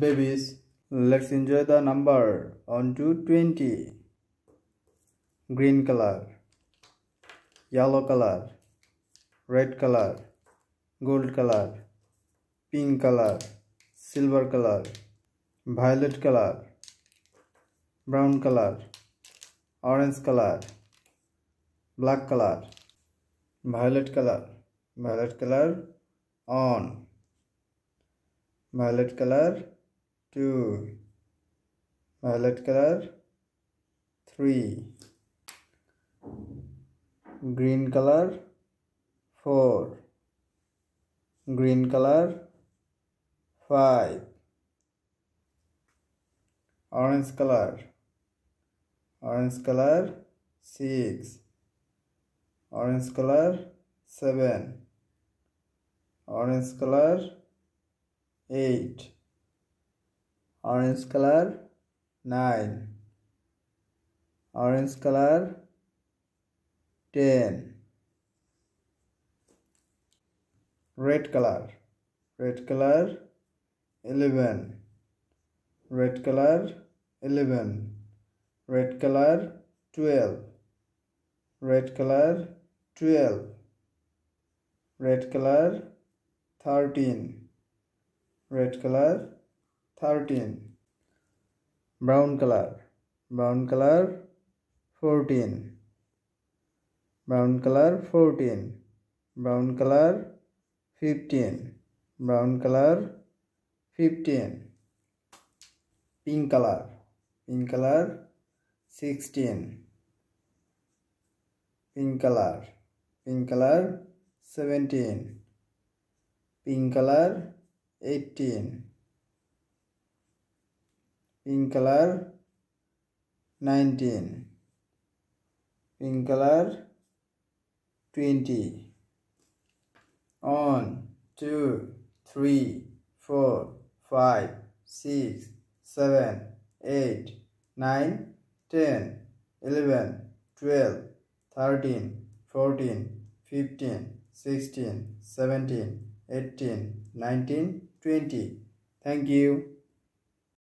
Babies, let's enjoy the number 1 to 20. Green color, yellow color, red color, gold color, pink color, silver color, violet color, brown color, orange color, black color, violet color on, violet color 2, violet color 3, green color 4, green color 5, orange color 6, orange color 7, orange color 8, orange color 9, orange color 10, red color 11, red color 11, red color 12, red color 12, red color 13, red color 13, brown color 14, brown color 14, brown color 15, brown color 15, pink color 16, pink color 17, pink color 18, pink color 19, pink color 20. 1, 2, 3, 4, 5, 6, 7, 8, 9, 10, 11, 12, 13, 14, 15, 16, 17, 18, 19, 20. Thank you.